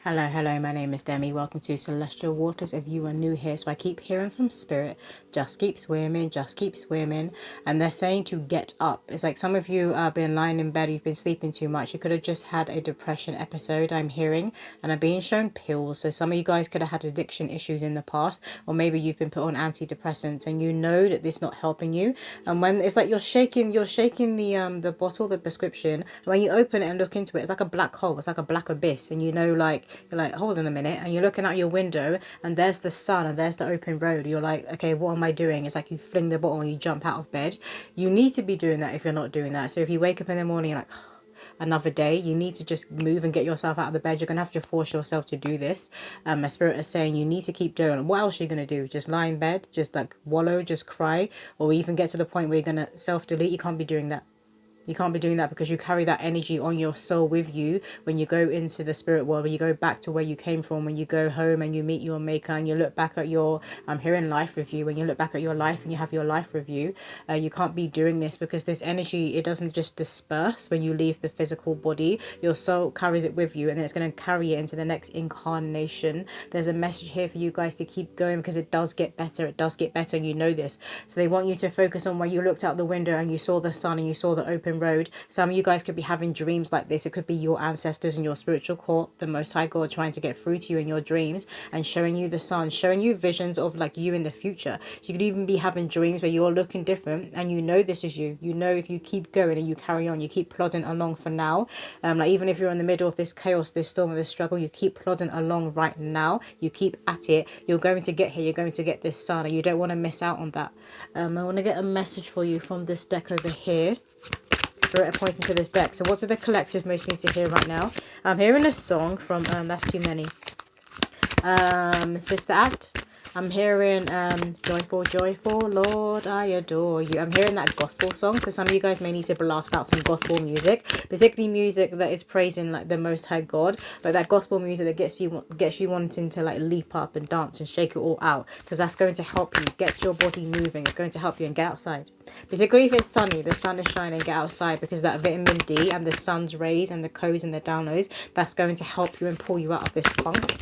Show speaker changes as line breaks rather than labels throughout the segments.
Hello, my name is Demi. Welcome to Celestial Waters. If you are new here, so I keep hearing from Spirit, just keep swimming, just keep swimming. And they're saying to get up. It's like some of you have been lying in bed, you've been sleeping too much. You could have just had a depression episode, I'm hearing, and I'm being shown pills. So some of you guys could have had addiction issues in the past, or maybe you've been put on antidepressants and you know that this is not helping you. And when it's like you're shaking the bottle, the prescription, and when you open it and look into it, it's like a black hole, it's like a black abyss, and you know, like you're like, hold on a minute, and you're looking out your window and there's the sun and there's the open road. You're like, okay, what am I doing? It's like you fling the bottle and you jump out of bed. You need to be doing that if you're not doing that. So if you wake up in the morning, you're like, another day, you need to just move and get yourself out of the bed. You're gonna have to force yourself to do this. My spirit is saying you need to keep doing it. What else are you gonna do? Just lie in bed, just like wallow, just cry, or even get to the point where you're gonna self-delete? You can't be doing that. You can't be doing that because you carry that energy on your soul with you when you go into the spirit world, when you go back to where you came from, when you go home and you meet your maker and you look back at your, I'm hearing life review, when you look back at your life and you have your life review, you can't be doing this because this energy, it doesn't just disperse when you leave the physical body. Your soul carries it with you and then it's going to carry it into the next incarnation. There's a message here for you guys to keep going because it does get better. It does get better and you know this. So they want you to focus on where you looked out the window and you saw the sun and you saw the open road. Some of you guys could be having dreams like this. It could be your ancestors and your spiritual court, the Most High God, trying to get through to you in your dreams and showing you the sun, showing you visions of like you in the future. So you could even be having dreams where you're looking different and you know this is you. You know if you keep going and you carry on, you keep plodding along for now. Like even if you're in the middle of this chaos, this storm, this struggle, you keep plodding along right now. You keep at it. You're going to get here. You're going to get this sun, and you don't want to miss out on that. I want to get a message for you from this deck over here. Spirit are pointing to this deck. So what do the collective most need to hear right now? I'm hearing a song from that's too many. Sister Act. I'm hearing joyful, joyful, Lord, I adore you. I'm hearing that gospel song. So some of you guys may need to blast out some gospel music, particularly music that is praising like the Most High God, but that gospel music that gets you wanting to like leap up and dance and shake it all out, because that's going to help you get your body moving. It's going to help you and get outside. Particularly if it's sunny, the sun is shining, get outside, because that vitamin D and the sun's rays and the codes and the downloads, that's going to help you and pull you out of this funk.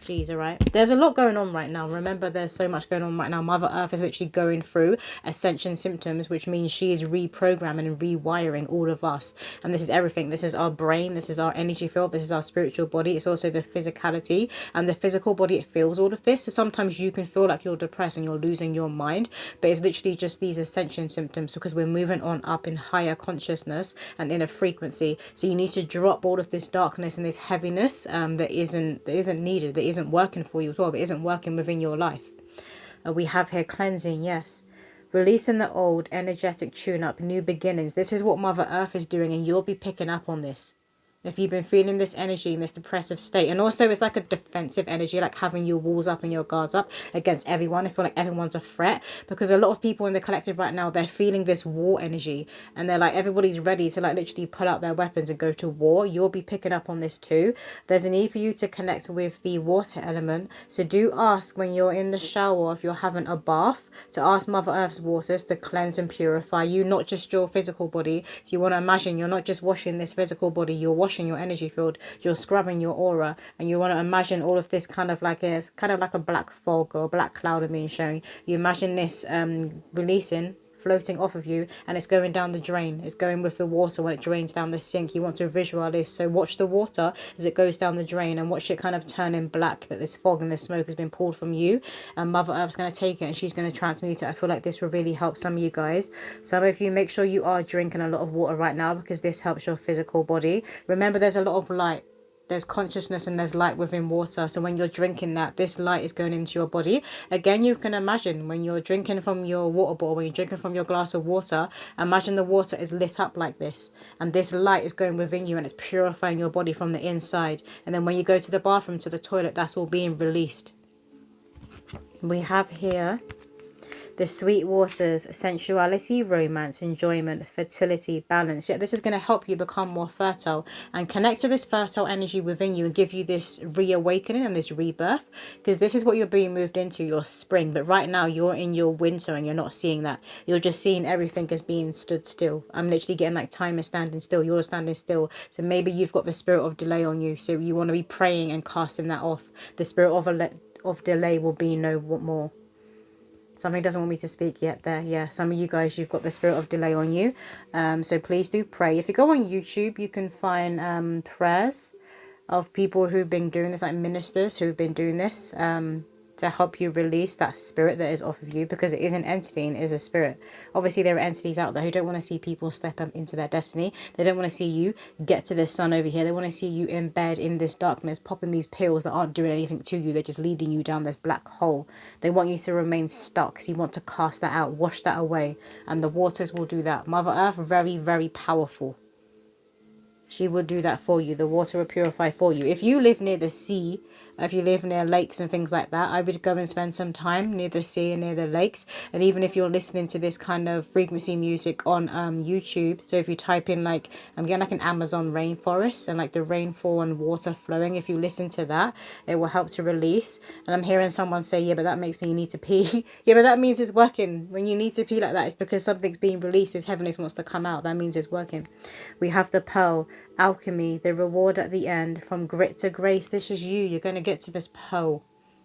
Jeez, all right. There's a lot going on right now. Remember, there's so much going on right now. Mother Earth is literally going through ascension symptoms, which means she is reprogramming and rewiring all of us. And this is everything. This is our brain. This is our energy field. This is our spiritual body. It's also the physicality. And the physical body, it feels all of this. So sometimes you can feel like you're depressed and you're losing your mind. But it's literally just these ascension symptoms because we're moving on up in higher consciousness and in a frequency. So you need to drop all of this darkness and this heaviness that isn't needed, that isn't working for you as well, that isn't working within your life. We have here cleansing, yes. Releasing the old, energetic tune-up, new beginnings. This is what Mother Earth is doing, and you'll be picking up on this. If you've been feeling this energy in this depressive state, and also it's like a defensive energy, like having your walls up and your guards up against everyone. I feel like everyone's a threat because a lot of people in the collective right now, they're feeling this war energy and they're like, everybody's ready to like literally pull out their weapons and go to war. You'll be picking up on this too. There's a need for you to connect with the water element. So do ask when you're in the shower, if you're having a bath, to ask Mother Earth's waters to cleanse and purify you, not just your physical body. So you want to imagine you're not just washing this physical body, you're washing your energy field, you're scrubbing your aura, and you want to imagine all of this kind of like a black fog or a black cloud being shown. You imagine this releasing, floating off of you, and it's going down the drain. It's going with the water when it drains down the sink. You want to visualize this. So watch the water as it goes down the drain and watch it kind of turning black, that this fog and this smoke has been pulled from you, and Mother Earth's going to take it and she's going to transmute it. I feel like this will really help some of you guys. Some of you, make sure you are drinking a lot of water right now because this helps your physical body. Remember, there's a lot of light. There's consciousness and there's light within water. So when you're drinking that, this light is going into your body. Again, you can imagine when you're drinking from your water bottle, when you're drinking from your glass of water, imagine the water is lit up like this. And this light is going within you and it's purifying your body from the inside. And then when you go to the bathroom, to the toilet, that's all being released. We have here The sweet waters, sensuality, romance, enjoyment, fertility, balance. Yeah, this is going to help you become more fertile and connect to this fertile energy within you and give you this reawakening and this rebirth, because this is what you're being moved into, your spring. But right now you're in your winter and you're not seeing that. You're just seeing everything as being stood still. I'm literally getting like time is standing still. You're standing still. So maybe you've got the spirit of delay on you. So you want to be praying and casting that off. The spirit of delay will be no more. Somebody doesn't want me to speak yet there. Yeah, some of you guys, you've got the spirit of delay on you. So please do pray. If you go on YouTube, you can find prayers of people who've been doing this, like ministers who've been doing this, to help you release that spirit that is off of you, because it is an entity and it is a spirit. Obviously, there are entities out there who don't want to see people step up into their destiny. They don't want to see you get to this sun over here. They want to see you in bed in this darkness, popping these pills that aren't doing anything to you. They're just leading you down this black hole. They want you to remain stuck. So you want to cast that out, wash that away. And the waters will do that. Mother Earth, very, very powerful. She will do that for you. The water will purify for you. If you live near the sea, if you live near lakes and things like that, I would go and spend some time near the sea and near the lakes. And even if you're listening to this kind of frequency music on YouTube, so if you type in like, I'm getting like an Amazon rainforest and like the rainfall and water flowing, if you listen to that, it will help to release. And I'm hearing someone say, yeah, but that makes me need to pee. Yeah, but that means it's working. When you need to pee like that, it's because something's being released. This heaviness wants to come out. That means it's working. We have the pearl, alchemy, the reward at the end, from grit to grace. This is you. You're going to get to this pearl.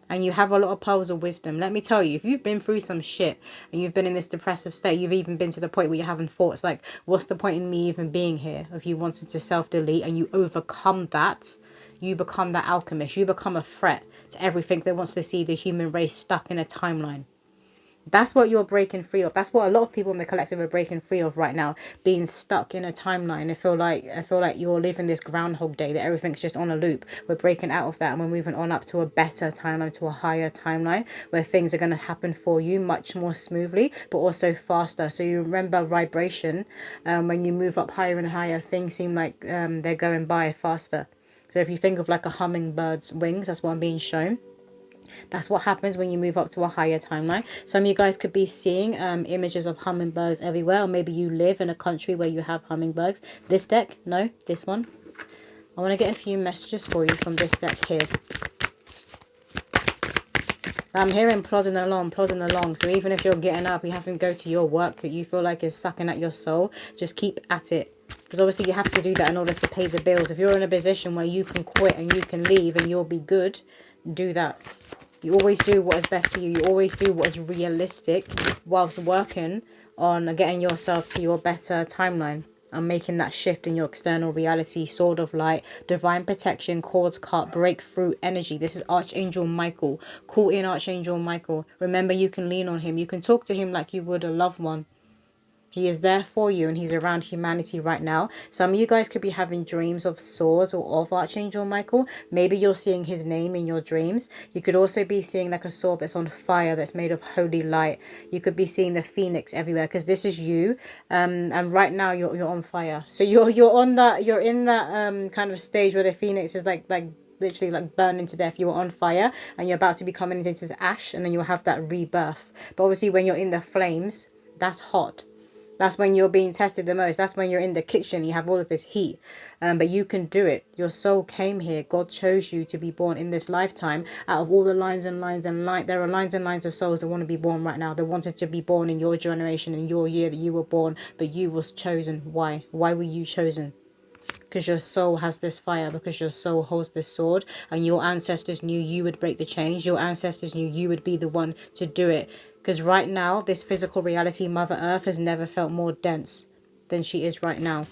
And you have a lot of pearls of wisdom. Let me tell you, if you've been through some shit and you've been in this depressive state, you've even been to the point where you're having thoughts like, what's the point in me even being here? If you wanted to self-delete and you overcome that, you become that alchemist. You become a threat to everything that wants to see the human race stuck in a timeline. That's what you're breaking free of. That's what a lot of people in the collective are breaking free of right now, being stuck in a timeline. I feel like you're living this Groundhog Day, that everything's just on a loop. We're breaking out of that and we're moving on up to a better timeline, to a higher timeline where things are going to happen for you much more smoothly, but also faster. So you remember vibration, when you move up higher and higher, things seem like they're going by faster. So if you think of like a hummingbird's wings, that's what I'm being shown. That's what happens when you move up to a higher timeline. Some of you guys could be seeing images of hummingbirds everywhere. Or maybe you live in a country where you have hummingbirds. This deck? No, this one. I want to get a few messages for you from this deck here. I'm hearing plodding along. So even if you're getting up, you have to go to your work that you feel like is sucking at your soul, just keep at it. Because obviously you have to do that in order to pay the bills. If you're in a position where you can quit and you can leave and you'll be good, do that. You always do what is best for you. You always do what is realistic whilst working on getting yourself to your better timeline and making that shift in your external reality. Sword of light, divine protection, cords cut, breakthrough energy. This is Archangel Michael. Call in Archangel Michael. Remember, you can lean on him. You can talk to him like you would a loved one. He is there for you and he's around humanity right now. Some of you guys could be having dreams of swords or of Archangel Michael. Maybe you're seeing his name in your dreams. You could also be seeing like a sword that's on fire, that's made of holy light. You could be seeing the phoenix everywhere because this is you. And right now you're on fire. So you're in that kind of stage where the phoenix is like literally like burning to death. You're on fire and you're about to be coming into the ash, and then you'll have that rebirth. But obviously when you're in the flames, that's hot. That's when you're being tested the most. That's when you're in the kitchen. You have all of this heat. But you can do it. Your soul came here. God chose you to be born in this lifetime. Out of all the lines and lines and lines, there are lines and lines of souls that want to be born right now. They wanted to be born in your generation, in your year that you were born. But you was chosen. Why? Why were you chosen? Because your soul has this fire, because your soul holds this sword, and your ancestors knew you would break the chains. Your ancestors knew you would be the one to do it. Because right now, this physical reality, Mother Earth, has never felt more dense than she is right now.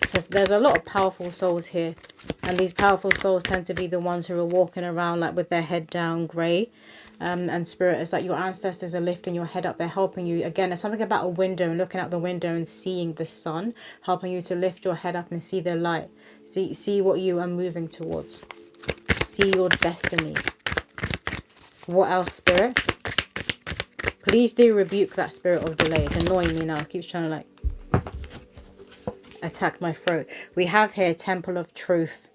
So there's a lot of powerful souls here. And these powerful souls tend to be the ones who are walking around like with their head down, grey. And spirit, it's like your ancestors are lifting your head up. They're helping you. Again, there's something about a window and looking out the window and seeing the sun, helping you to lift your head up and see the light. See what you are moving towards. See your destiny. What else, spirit? Please do rebuke that spirit of delay. It's annoying me now. It keeps trying to like attack my throat. We have here Temple of Truth.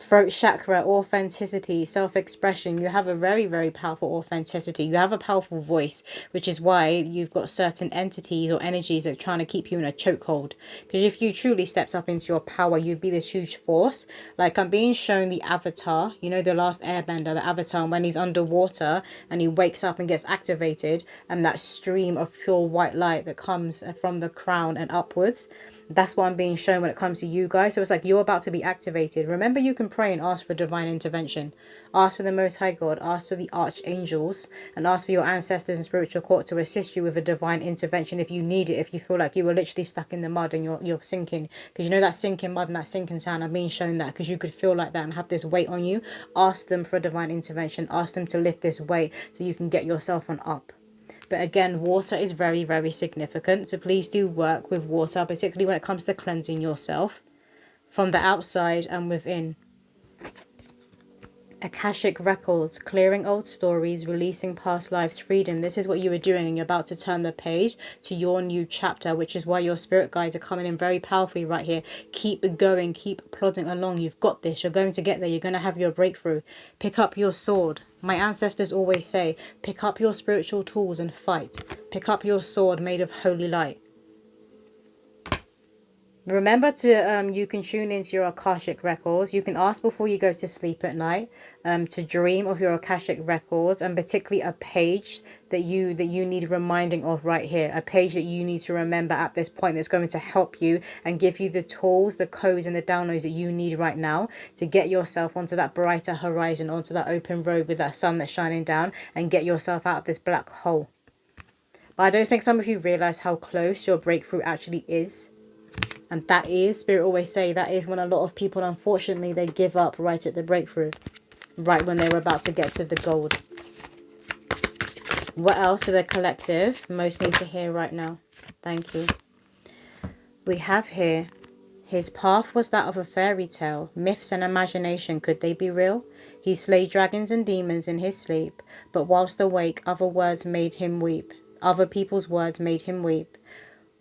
Throat chakra, authenticity, self-expression. You have a very, very powerful authenticity. You have a powerful voice, which is why you've got certain entities or energies that are trying to keep you in a chokehold. Because if you truly stepped up into your power, you'd be this huge force. Like I'm being shown the Avatar, you know, the last airbender, the Avatar, when he's underwater and he wakes up and gets activated, and that stream of pure white light that comes from the crown and upwards. That's what I'm being shown when it comes to you guys. So it's like you're about to be activated. Remember, you can pray and ask for divine intervention. Ask for the Most High God. Ask for the archangels. And ask for your ancestors and spiritual court to assist you with a divine intervention if you need it. If you feel like you were literally stuck in the mud and you're sinking. Because you know that sinking mud and that sinking sand. I'm being shown that because you could feel like that and have this weight on you. Ask them for a divine intervention. Ask them to lift this weight so you can get yourself on up. But again, water is very, very significant. So please do work with water, particularly when it comes to cleansing yourself from the outside and within. Akashic records, clearing old stories, releasing past lives, freedom. This is what you are doing, and you're about to turn the page to your new chapter, which is why your spirit guides are coming in very powerfully right here. Keep going, keep plodding along. You've got this. You're going to get there. You're going to have your breakthrough. Pick up your sword. My ancestors always say, pick up your spiritual tools and fight. Pick up your sword made of holy light. Remember to you can tune into your Akashic records. You can ask before you go to sleep at night to dream of your Akashic records, and particularly a page that you need reminding of right here, a page that you need to remember at this point that's going to help you and give you the tools, the codes and the downloads that you need right now to get yourself onto that brighter horizon, onto that open road with that sun that's shining down, and get yourself out of this black hole. But I don't think some of you realize how close your breakthrough actually is. And that is, Spirit always say, that is when a lot of people, unfortunately, they give up right at the breakthrough. Right when they were about to get to the gold. What else do the collective most need to hear right now? Thank you. We have here, his path was that of a fairy tale. Myths and imagination, could they be real? He slayed dragons and demons in his sleep. But whilst awake, other words made him weep. Other people's words made him weep.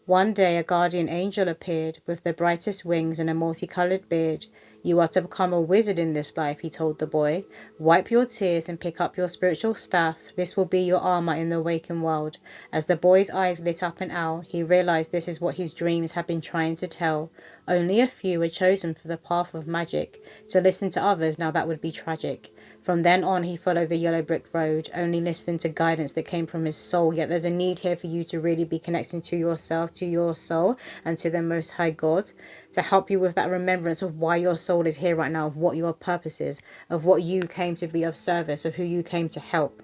One day a guardian angel appeared with the brightest wings and a multicolored beard. You are to become a wizard in this life, he told the boy. Wipe your tears and pick up your spiritual staff. This will be your armor in the waking world. As the boy's eyes lit up and out, he realized this is what his dreams had been trying to tell. Only a few were chosen for the path of magic. To listen to others, now that would be tragic. From then on, he followed the yellow brick road, only listening to guidance that came from his soul. Yet there's a need here for you to really be connecting to yourself, to your soul, and to the Most High God, to help you with that remembrance of why your soul is here right now, of what your purpose is, of what you came to be of service, of who you came to help.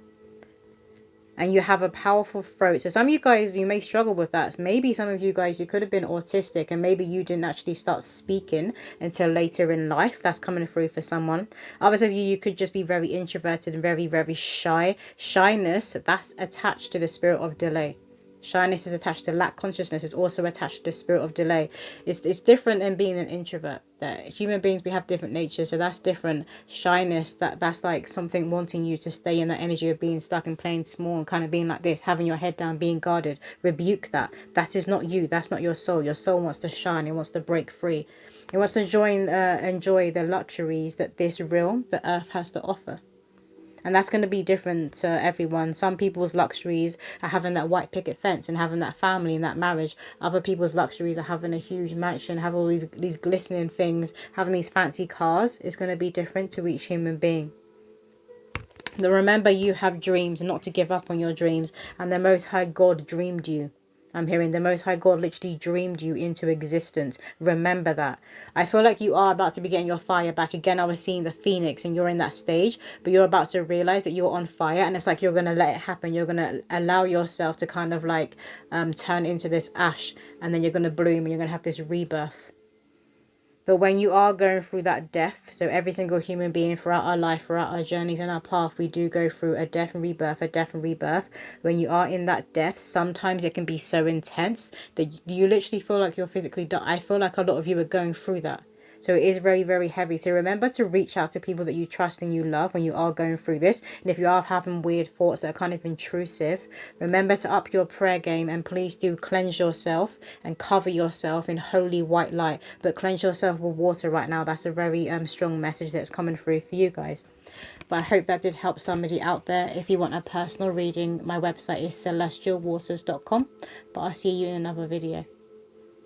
And you have a powerful throat. So some of you guys, you may struggle with that. Maybe some of you guys, you could have been autistic and maybe you didn't actually start speaking until later in life. That's coming through for someone. Others of you, you could just be very introverted and very, very shy. Shyness, that's attached to the spirit of delay. Shyness is attached to lack consciousness. Is also attached to the spirit of delay. It's different than being an introvert. That human beings, we have different natures, so that's different. Shyness, that's like something wanting you to stay in that energy of being stuck and playing small and kind of being like this, having your head down, being guarded. Rebuke that. That is not you. That's not your soul. Your soul wants to shine. It wants to break free. It wants to enjoy the luxuries that this realm, the earth, has to offer. And that's going to be different to everyone. Some people's luxuries are having that white picket fence and having that family and that marriage. Other people's luxuries are having a huge mansion, have all these glistening things, having these fancy cars. It's going to be different to each human being. But remember, you have dreams, not to give up on your dreams. And the Most High God dreamed you. I'm hearing the Most High God literally dreamed you into existence. Remember that. I feel like you are about to be getting your fire back. Again, I was seeing the phoenix and you're in that stage. But you're about to realize that you're on fire. And it's like you're going to let it happen. You're going to allow yourself to kind of like turn into this ash. And then you're going to bloom and you're going to have this rebirth. But when you are going through that death, so every single human being throughout our life, throughout our journeys and our path, we do go through a death and rebirth, a death and rebirth. When you are in that death, sometimes it can be so intense that you literally feel like you're physically dying. I feel like a lot of you are going through that. So it is very, very heavy. So remember to reach out to people that you trust and you love when you are going through this. And if you are having weird thoughts that are kind of intrusive, remember to up your prayer game, and please do cleanse yourself and cover yourself in holy white light. But cleanse yourself with water right now. That's a very strong message that's coming through for you guys. But I hope that did help somebody out there. If you want a personal reading, my website is celestialwaters.com. But I'll see you in another video.